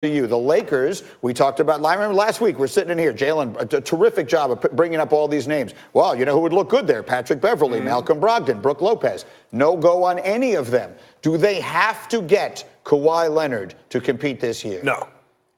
you. The Lakers, we talked about, I remember last week, we're sitting in here, Jalen, a terrific job of bringing up all these names. Well, you know who would look good there? Patrick Beverley, Malcolm Brogdon, Brook Lopez. No go on any of them. Do they have to get Kawhi Leonard to compete this year?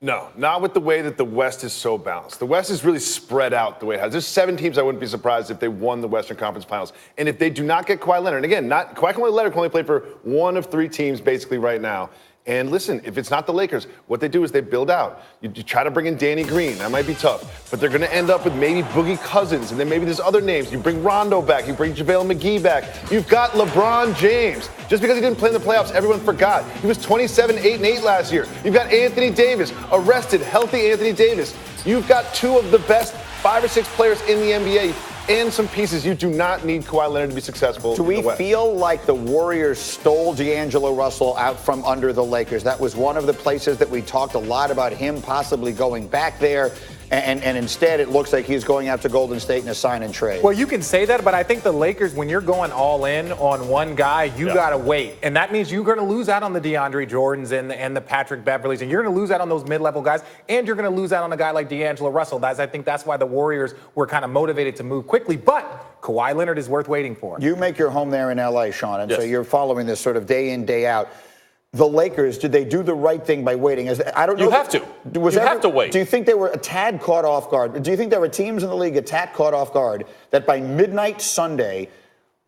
No, not with the way that the West is so balanced. The West is really spread out the way it has. There's 7 teams I wouldn't be surprised if they won the Western Conference Finals. And if they do not get Kawhi Leonard, and again, Kawhi Leonard can only play for one of 3 teams basically right now. And listen, if it's not the Lakers, what they do is they build out. You try to bring in Danny Green. That might be tough. But they're going to end up with maybe Boogie Cousins. And then maybe there's other names. You bring Rondo back. You bring JaVale McGee back. You've got LeBron James. Just because he didn't play in the playoffs, everyone forgot. He was 27, 8, and 8 last year. You've got Anthony Davis, arrested, healthy Anthony Davis. You've got 2 of the best 5 or 6 players in the NBA. And some pieces. You do not need Kawhi Leonard to be successful. Do we feel like the Warriors stole D'Angelo Russell out from under the Lakers? That was one of the places that we talked a lot about him possibly going back there. And instead, it looks like he's going out to Golden State in a sign and trade. Well, you can say that, but I think the Lakers, when you're going all in on one guy, you got to wait. And that means you're going to lose out on the DeAndre Jordans and the Patrick Beverleys, and you're going to lose out on those mid-level guys, and you're going to lose out on a guy like D'Angelo Russell. I think that's why the Warriors were kind of motivated to move quickly. But Kawhi Leonard is worth waiting for. You make your home there in L.A., Sean, and so you're following this sort of day in, day out. The Lakers, did they do the right thing by waiting? I don't know. You have to. You have to wait. Do you think they were a tad caught off guard? Do you think there were teams in the league a tad caught off guard that by midnight Sunday,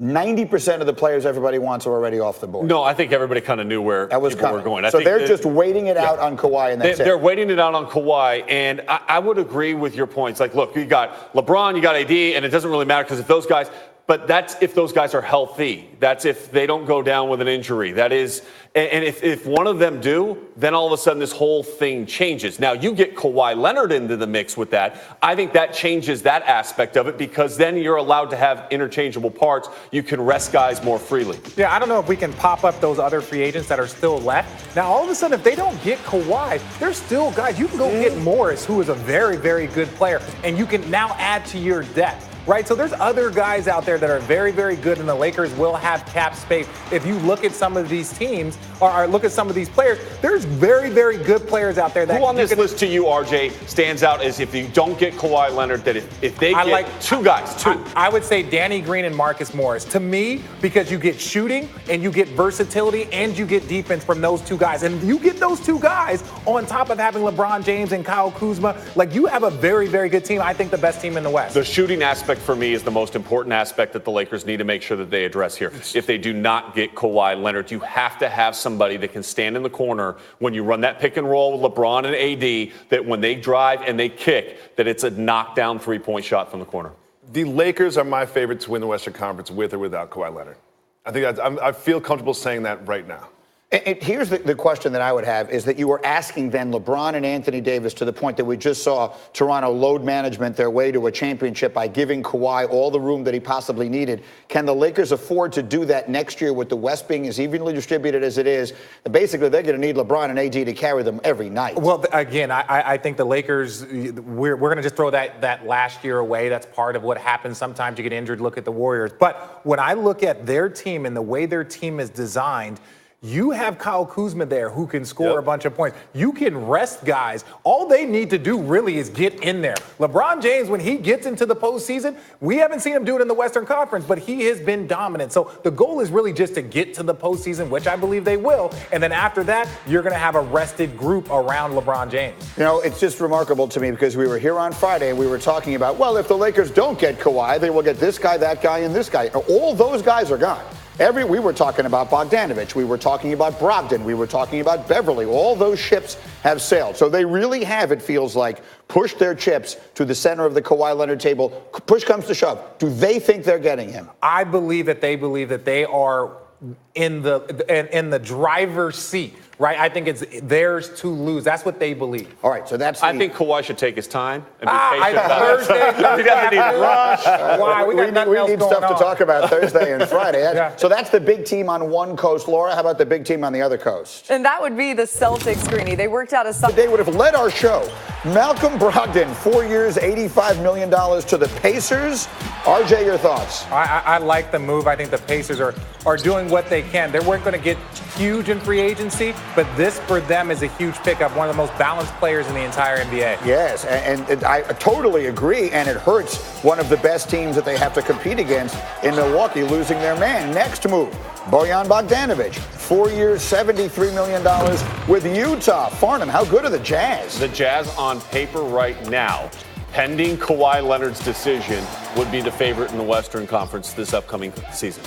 90% of the players everybody wants are already off the board? No, I think everybody kind of knew where people were going. So they're just waiting it out on Kawhi, and that's it. They're waiting it out on Kawhi, and I would agree with your points. Like, look, you got LeBron, you got AD, and it doesn't really matter because if those guys – but that's if those guys are healthy. That's if they don't go down with an injury. That is, and if one of them do, then all of a sudden this whole thing changes. Now, you get Kawhi Leonard into the mix with that. I think that changes that aspect of it because then you're allowed to have interchangeable parts. You can rest guys more freely. Yeah, I don't know if we can pop up those other free agents that are still left. Now, all of a sudden, if they don't get Kawhi, there's still guys. You can go get Morris, who is a very, very good player, and you can now add to your depth. Right, so there's other guys out there that are very, very good, and the Lakers will have cap space. If you look at some of these teams or look at some of these players, there's very, very good players out there. That who on this list to you, RJ, stands out as if you don't get Kawhi Leonard, that if they get like 2 guys, 2. I would say Danny Green and Marcus Morris. To me, because you get shooting and you get versatility and you get defense from those 2 guys. And you get those 2 guys on top of having LeBron James and Kyle Kuzma. Like, you have a very, very good team. I think the best team in the West. The shooting aspect for me is the most important aspect that the Lakers need to make sure that they address here. If they do not get Kawhi Leonard, you have to have somebody that can stand in the corner when you run that pick and roll with LeBron and AD, that when they drive and they kick, that it's a knockdown 3-point shot from the corner. The Lakers are my favorite to win the Western Conference with or without Kawhi Leonard. I think I feel comfortable saying that right now. And here's the question that I would have is that you were asking then LeBron and Anthony Davis to the point that we just saw Toronto load management their way to a championship by giving Kawhi all the room that he possibly needed. Can the Lakers afford to do that next year with the West being as evenly distributed as it is? Basically, they're going to need LeBron and AD to carry them every night. Well, again, I think the Lakers, we're going to just throw that last year away. That's part of what happens. Sometimes you get injured. Look at the Warriors. But when I look at their team and the way their team is designed, you have Kyle Kuzma there who can score a bunch of points. You can rest guys. All they need to do really is get in there. LeBron James, when he gets into the postseason, we haven't seen him do it in the Western Conference, but he has been dominant. So the goal is really just to get to the postseason, which I believe they will. And then after that, you're going to have a rested group around LeBron James. You know, it's just remarkable to me because we were here on Friday and we were talking about, well, if the Lakers don't get Kawhi, they will get this guy, that guy, and this guy. All those guys are gone. We were talking about Bogdanovich. We were talking about Brogdon. We were talking about Beverley. All those ships have sailed. So they really have, it feels like, pushed their chips to the center of the Kawhi Leonard table. Push comes to shove. Do they think they're getting him? I believe that they are in the driver's seat. Right, I think it's theirs to lose. That's what they believe. All right, so that's. I think Kawhi should take his time and be patient about Thursday. He doesn't need to rush. Why? We need stuff to talk about Thursday and Friday. So that's the big team on one coast. Laura, how about the big team on the other coast? And that would be the Celtics, Greeny. They worked out a. They would have led our show Malcolm Brogdon, 4 years, $85 million to the Pacers. RJ, your thoughts? I like the move. I think the Pacers are doing what they can. They weren't going to get huge in free agency, but this for them is a huge pickup. One of the most balanced players in the entire NBA. Yes, and I totally agree, and it hurts one of the best teams that they have to compete against in Milwaukee losing their man. Next move, Bojan Bogdanovic, 4 years, $73 million with Utah. Farnham, how good are the Jazz? The Jazz on paper right now, pending Kawhi Leonard's decision, would be the favorite in the Western Conference this upcoming season.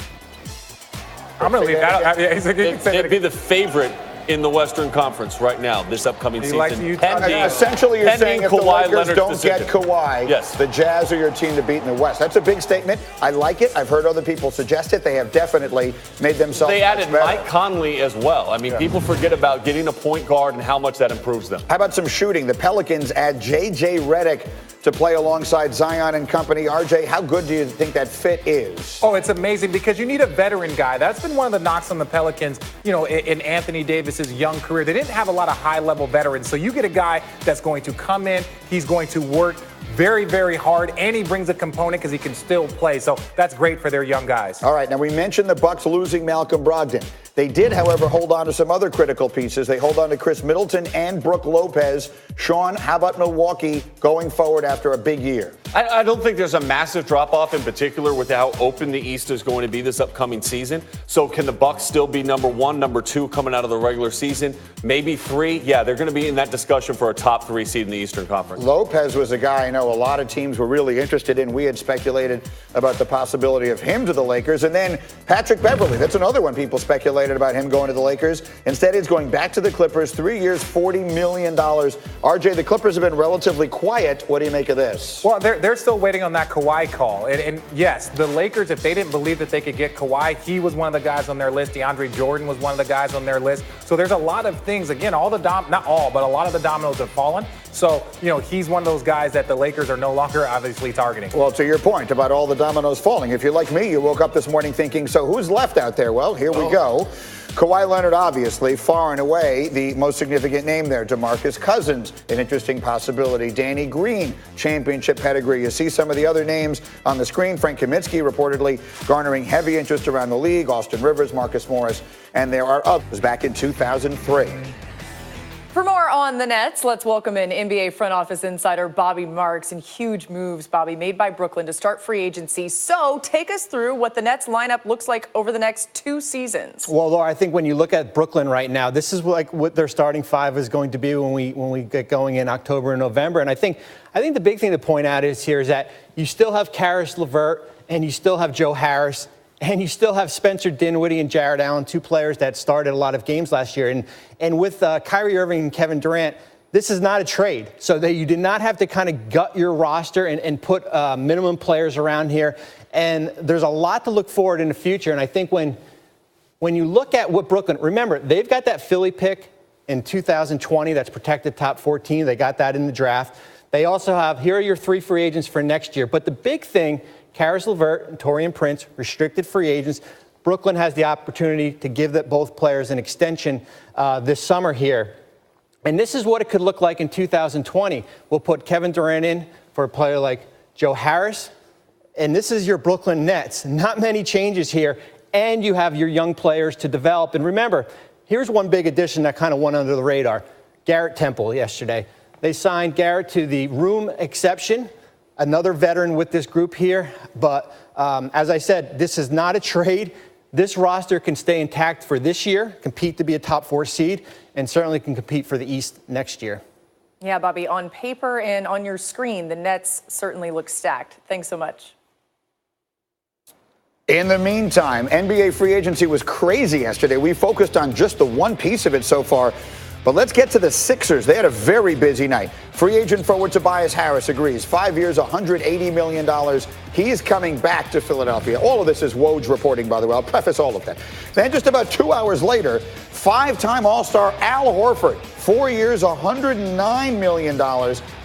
I'm going to leave that out. It'd be the favorite in the Western Conference right now, this upcoming season. Essentially, you're saying if the Lakers don't get Kawhi, yes, the Jazz are your team to beat in the West. That's a big statement. I like it. I've heard other people suggest it. They have definitely made themselves They added better. Mike Conley as well. I mean, people forget about getting a point guard and how much that improves them. How about some shooting? The Pelicans add J.J. Redick to play alongside Zion and company. RJ, how good do you think that fit is? Oh, it's amazing because you need a veteran guy. That's been one of the knocks on the Pelicans, in Anthony Davis's young career. They didn't have a lot of high-level veterans. So you get a guy that's going to come in, he's going to work very, very hard, and he brings a component because he can still play. So that's great for their young guys. All right, now we mentioned the Bucks losing Malcolm Brogdon. They did, however, hold on to some other critical pieces. They hold on to Chris Middleton and Brook Lopez. Sean, how about Milwaukee going forward after a big year? I don't think there's a massive drop-off, in particular with how open the East is going to be this upcoming season. So can the Bucks still be number one, number two coming out of the regular season? Maybe three? Yeah, they're going to be in that discussion for a top three seed in the Eastern Conference. Lopez was a guy I know a lot of teams were really interested in. We had speculated about the possibility of him to the Lakers. And then Patrick Beverley, that's another one people speculated about him going to the Lakers. Instead, he's going back to the Clippers, 3 years, $40 million. RJ, the Clippers have been relatively quiet. What do you make of this? Well, they're still waiting on that Kawhi call. And yes, the Lakers, if they didn't believe that they could get Kawhi, he was one of the guys on their list. DeAndre Jordan was one of the guys on their list. So there's a lot of things. Again, not all, but a lot of the dominoes have fallen. So, he's one of those guys that the Lakers are no longer obviously targeting. Well, to your point about all the dominoes falling, if you're like me, you woke up this morning thinking, so who's left out there? Well, here we go. Kawhi Leonard, obviously, far and away the most significant name there. DeMarcus Cousins, an interesting possibility. Danny Green, championship pedigree. You see some of the other names on the screen. Frank Kaminsky reportedly garnering heavy interest around the league. Austin Rivers, Marcus Morris, and there are others back in 2003. For more on the Nets, let's welcome in NBA front office insider Bobby Marks. And huge moves, Bobby, made by Brooklyn to start free agency. So take us through what the Nets lineup looks like over the next 2 seasons. Well, Laura, I think when you look at Brooklyn right now, this is like what their starting five is going to be when we get going in October and November. And I think the big thing to point out is that you still have Karis LeVert and you still have Joe Harris. And you still have Spencer Dinwiddie and Jared Allen, 2 players that started a lot of games last year. And with Kyrie Irving and Kevin Durant, this is not a trade. So that you did not have to kind of gut your roster and put minimum players around here. And there's a lot to look forward in the future. And I think when you look at what Brooklyn, remember, they've got that Philly pick in 2020 that's protected top 14. They got that in the draft. They also have, here are your 3 free agents for next year. But the big thing, Karis LeVert and Taurean Prince, restricted free agents. Brooklyn has the opportunity to give both players an extension this summer here. And this is what it could look like in 2020. We'll put Kevin Durant in for a player like Joe Harris. And this is your Brooklyn Nets. Not many changes here. And you have your young players to develop. And remember, here's one big addition that kind of went under the radar. Garrett Temple yesterday. They signed Garrett to the room exception. Another veteran with this group here. But as I said, this is not a trade. This roster can stay intact for this year, compete to be a top 4 seed, and certainly can compete for the East next year. Yeah, Bobby, on paper and on your screen, the Nets certainly look stacked. Thanks so much. In the meantime, NBA free agency was crazy yesterday. We focused on just the one piece of it so far. But let's get to the Sixers. They had a very busy night. Free agent forward Tobias Harris agrees. 5 years, $180 million. He's coming back to Philadelphia. All of this is Woj reporting, by the way. I'll preface all of that. Then just about 2 hours later, 5-time All-Star Al Horford, 4 years, $109 million,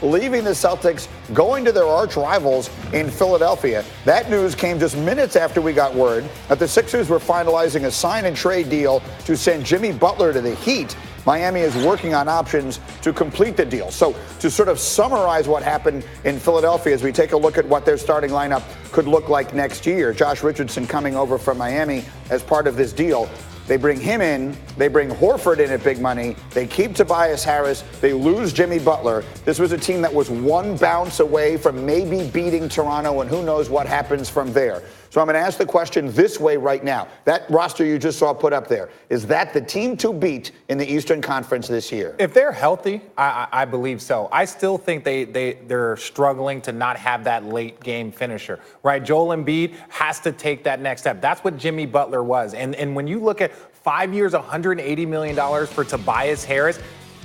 leaving the Celtics, going to their arch rivals in Philadelphia. That news came just minutes after we got word that the Sixers were finalizing a sign-and-trade deal to send Jimmy Butler to the Heat. Miami is working on options to complete the deal. So to sort of summarize what happened in Philadelphia as we take a look at what their starting lineup could look like next year, Josh Richardson coming over from Miami as part of this deal. They bring him in. They bring Horford in at big money. They keep Tobias Harris. They lose Jimmy Butler. This was a team that was one bounce away from maybe beating Toronto, and who knows what happens from there. So I'm going to ask the question this way right now. That roster you just saw put up there, is that the team to beat in the Eastern Conference this year? If they're healthy, I believe so. I still think they're struggling to not have that late game finisher, right? Joel Embiid has to take that next step. That's what Jimmy Butler was. And when you look at 5 years, $180 million for Tobias Harris,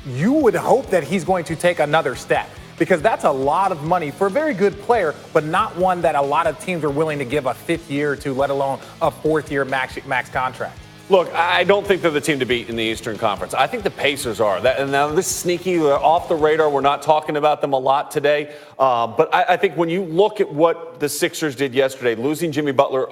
you would hope that he's going to take another step, because that's a lot of money for a very good player, but not one that a lot of teams are willing to give a fifth year to, let alone a fourth year max contract. Look, I don't think they're the team to beat in the Eastern Conference. I think the Pacers are. And now this sneaky, off the radar. We're not talking about them a lot today. But I think when you look at what the Sixers did yesterday, losing Jimmy Butler